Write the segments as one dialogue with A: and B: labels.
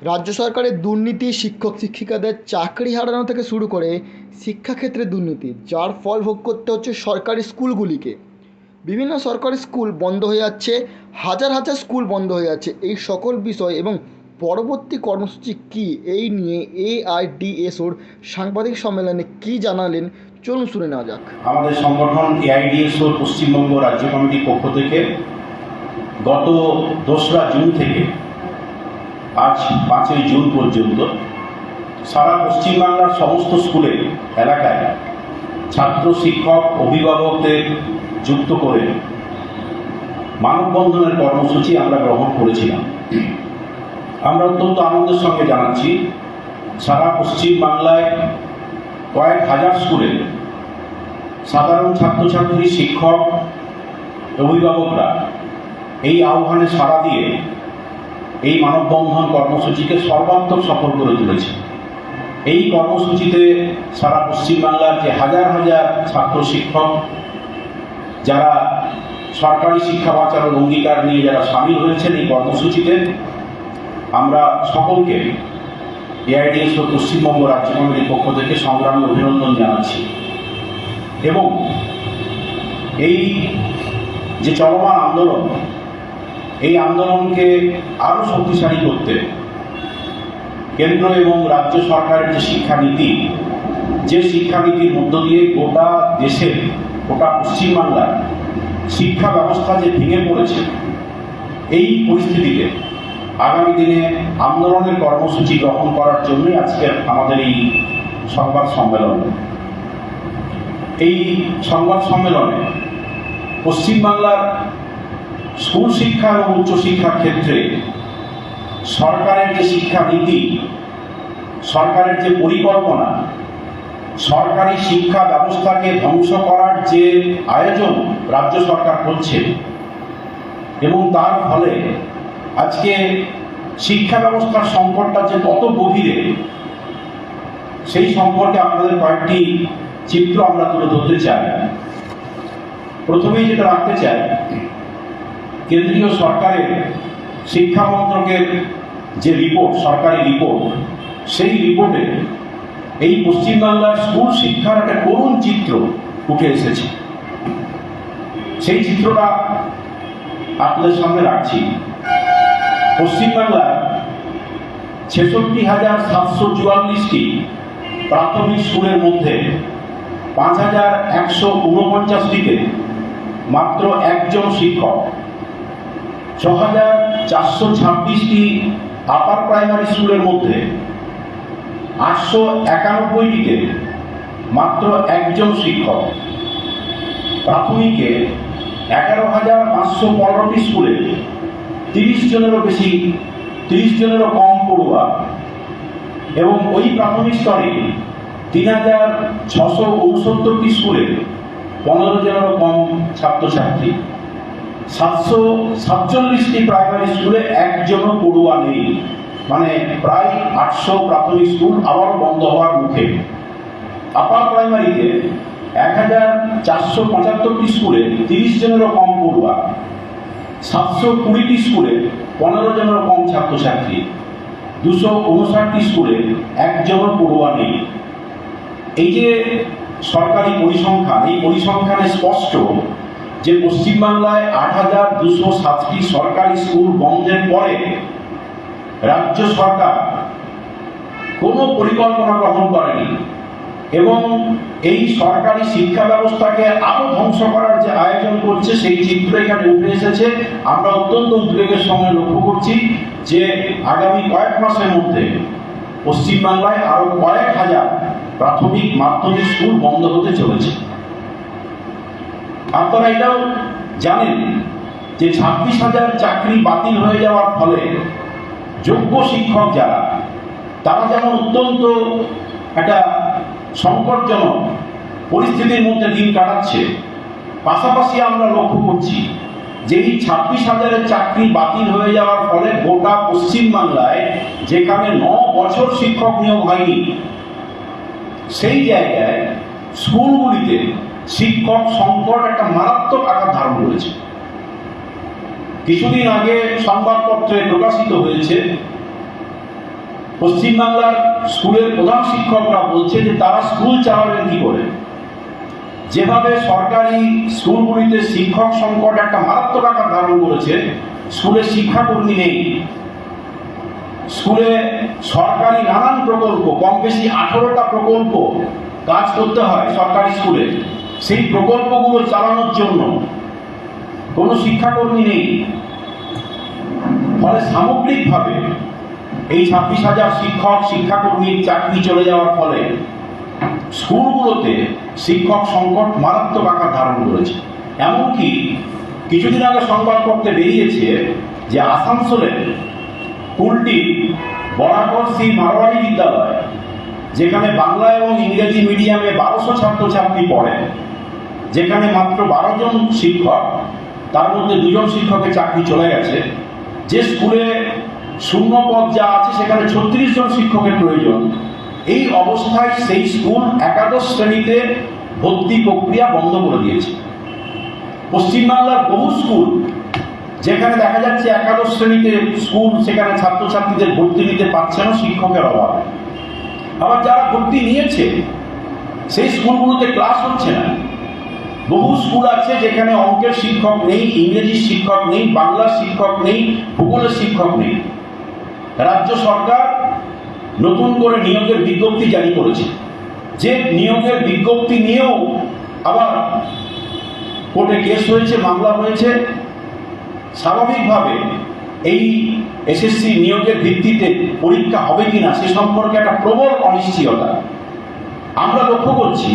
A: রাজ্য সরকারের দুর্নীতি, শিক্ষক শিক্ষিকাদের চাকরি হারানো থেকে শুরু করে শিক্ষাক্ষেত্রে দুর্নীতি, যার ফল ভোগ করতে হচ্ছে সরকারি স্কুলগুলিকে। বিভিন্ন সরকারি স্কুল বন্ধ হয়ে যাচ্ছে, হাজার হাজার স্কুল বন্ধ হয়ে যাচ্ছে। এই সকল বিষয় এবং পরবর্তী কর্মসূচি কী, এই নিয়ে এআইডিএসওর সাংবাদিক সম্মেলনে কী জানালেন, চলুন শুনে নেওয়া যাক।
B: আমাদের সংগঠন এআইডিএসও পশ্চিমবঙ্গ রাজ্য কমিটির পক্ষ থেকে গত 2রা জুন থেকে আজ 5ই জুন পর্যন্ত সারা পশ্চিমবাংলার সমস্ত স্কুলের এলাকায় ছাত্র, শিক্ষক, অভিভাবকদের যুক্ত করে মানববন্ধনের কর্মসূচি আমরা গ্রহণ করেছিলাম। আমরা অত্যন্ত আনন্দের সঙ্গে জানাচ্ছি, সারা পশ্চিমবাংলায় কয়েক হাজার স্কুলে সাধারণ ছাত্রছাত্রী, শিক্ষক, অভিভাবকরা এই আহ্বানে সাড়া দিয়ে এই মানববন্ধন কর্মসূচিকে সর্বাত্মক সফল করে তুলেছে। এই কর্মসূচিতে সারা পশ্চিমবাংলার যে হাজার হাজার ছাত্র, শিক্ষক যারা সরকারি শিক্ষা বাঁচানোর অঙ্গীকার নিয়ে যারা সামিল হয়েছেন এই কর্মসূচিতে, আমরা সকলকে এআইডিএসও পশ্চিমবঙ্গ রাজ্য কমিটির পক্ষ থেকে সংগ্রামী অভিনন্দন জানাচ্ছি। এবং এই যে চলমান আন্দোলন, এই আন্দোলনকে আরও শক্তিশালী করতে কেন্দ্র এবং রাজ্য সরকারের যে শিক্ষানীতি, যে শিক্ষানীতির মধ্য দিয়ে গোটা দেশের, গোটা পশ্চিমবাংলার শিক্ষা ব্যবস্থা যে ভেঙে পড়েছে, এই পরিস্থিতিতে আগামী দিনে আন্দোলনের কর্মসূচি গ্রহণ করার জন্যই আজকে আমাদের এই সংবাদ সম্মেলন। এই সংবাদ সম্মেলনে পশ্চিমবাংলার স্কুল শিক্ষা এবং উচ্চশিক্ষার ক্ষেত্রে সরকারের যে শিক্ষানীতি, সরকারের যে পরিকল্পনা, সরকারি শিক্ষা ব্যবস্থাকে ধ্বংস করার যে আয়োজন রাজ্য সরকার করছে এবং তার ফলে আজকে শিক্ষা ব্যবস্থার সংকটটা যে কত গভীরে, সেই সম্পর্কে আপনাদের কয়েকটি চিত্র আমরা তুলে ধরতে চাই। প্রথমেই যেটা রাখতে চাই, কেন্দ্রীয় সরকারের শিক্ষা মন্ত্রকের যে রিপোর্ট, সরকারি রিপোর্ট, সেই রিপোর্টে এই পশ্চিমবাংলার স্কুল শিক্ষার একটা করুণ চিত্র উঠে এসেছে। সেই চিত্রটা আপনাদের সামনে রাখছি। পশ্চিমবাংলার 66,744টি প্রাথমিক স্কুলের মধ্যে 5,149টিতে মাত্র একজন শিক্ষক, 6,426টি আপার প্রাইমারি স্কুলের মধ্যে 891টিতে মাত্র একজন শিক্ষক, প্রাথমিকে 11,515টি স্কুলে 30 জনেরও কম পড়ুয়া, এবং ওই প্রাথমিক স্তরে 3,669টি স্কুলে 15 জনেরও কম ছাত্রছাত্রী, 747টি প্রাইমারি স্কুলে একজনও পড়ুয়া নেই। মানে প্রায় 800 প্রাথমিক স্কুল আবারও বন্ধ হওয়ার মুখে। আপার প্রাইমারিতে 1,475টি স্কুলে 30 জনেরও কম পড়ুয়া, 720টি স্কুলে 15 জনেরও কম ছাত্রছাত্রী, 259টি স্কুলে একজনও পড়ুয়া নেই। এই যে সরকারি পরিসংখ্যান, এই পরিসংখ্যানে স্পষ্ট যে পশ্চিমবাংলায় 8,207টি সরকারি স্কুল বন্ধের পরে রাজ্য সরকার কোনো পরিকল্পনা গ্রহণ করেনি এবং এই সরকারি শিক্ষা ব্যবস্থাকে আরো ধ্বংস করার যে আয়োজন করছে, সেই চিত্র এখানে উঠে এসেছে। আমরা অত্যন্ত উদ্বেগের সঙ্গে লক্ষ্য করছি যে আগামী কয়েক মাসের মধ্যে পশ্চিমবাংলায় আরো কয়েক হাজার প্রাথমিক, মাধ্যমিক স্কুল বন্ধ হতে চলেছে। আপনারা এটাও জানেন যে 26,000 চাকরি বাতিল হয়ে যাওয়ার ফলে যোগ্য শিক্ষক যারা, তারা যেমন অত্যন্ত একটা সংকটজনক পরিস্থিতির মধ্যে দিন কাটাচ্ছে, পাশাপাশি আমরা লক্ষ্য করছি যে এই 26,000 চাকরি বাতিল হয়ে যাওয়ার ফলে গোটা পশ্চিমবাংলায় যেখানে 9 বছর শিক্ষক নিয়োগ হয়নি, সেই জায়গায় স্কুলগুলিতে শিক্ষক সংকট একটা মারাত্মক আকার ধারণ করেছে। কিছুদিন আগে সংবাদপত্রে প্রকাশিত হয়েছে পশ্চিমবাংলার স্কুলের প্রধান শিক্ষকরা বলছে যে তারা স্কুল চালাবেন কি করে। যেভাবে সরকারি স্কুলগুলিতে শিক্ষক সংকট একটা মারাত্মক আকার ধারণ করেছে, স্কুলে শিক্ষাকর্মী নেই। স্কুলে সরকারি নানান প্রকল্প, কম বেশি 18টা প্রকল্প কাজ করতে হয় সরকারি স্কুলে, সেই প্রকল্পগুলো চালানোর জন্য কোনো শিক্ষাকর্মী নেই। ফলে সামগ্রিকভাবে এই 26,000 শিক্ষক শিক্ষাকর্মীর চাকরি চলে যাওয়ার ফলে স্কুলগুলোতে শিক্ষক সংকট মারাত্মক আকার ধারণ করেছে। এমনকি কিছুদিন আগে সংবাদপত্রে বেরিয়েছে যে আসানসোলের কুলটি বরাকর শ্রী মারোয়ারি বিদ্যালয়, যেখানে বাংলা এবং ইংরেজি মিডিয়ামে 1200 ছাত্রছাত্রী পড়ে, যেখানে মাত্র 12 জন শিক্ষক, তার মধ্যে 2 জন শিক্ষকের চাকরি চলে গেছে। যে স্কুলে শূন্য পদ যা আছে সেখানে 36 জন শিক্ষকের প্রয়োজন। এই অবস্থায় সেই স্কুল একাদশ শ্রেণীতে ভর্তি প্রক্রিয়া বন্ধ করে দিয়েছে। পশ্চিমবাংলার বহু স্কুল যেখানে দেখা যাচ্ছে একাদশ শ্রেণীতে স্কুল, সেখানে ছাত্রছাত্রীদের ভর্তি নিতে পারছে না শিক্ষকের অভাবে। আবার যারা ভর্তি নিয়েছে সেই স্কুলগুলোতে ক্লাস হচ্ছে না। বহু স্কুল আছে যেখানে অঙ্কের শিক্ষক নেই, ইংরেজির শিক্ষক নেই, বাংলার শিক্ষক নেই, ভূগোলের শিক্ষক নেই। রাজ্য সরকার নতুন করে নিয়োগের বিজ্ঞপ্তি জারি করেছে, যে নিয়োগের বিজ্ঞপ্তি নিয়েও আবার কোর্টে কেস হয়েছে, মামলা হয়েছে। স্বাভাবিকভাবে এই এসএসসি নিয়োগের ভিত্তিতে পরীক্ষা হবে কিনা সে সম্পর্কে একটা প্রবল অনিশ্চয়তা। আমরা লক্ষ্য করছি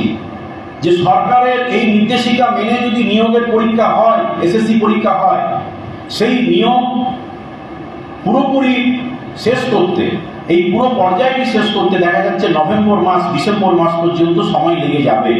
B: যে সরকারের এই নির্দেশিকা মেনে যদি নিয়োগের পরীক্ষা হয়, এসএসসি পরীক্ষা হয়, সেই নিয়ম পুরোপুরি শেষ করতে, এই পুরো পর্যায়টি শেষ করতে দেখা যাচ্ছে নভেম্বর মাস, ডিসেম্বর মাস পর্যন্ত সময় লেগে যাবে।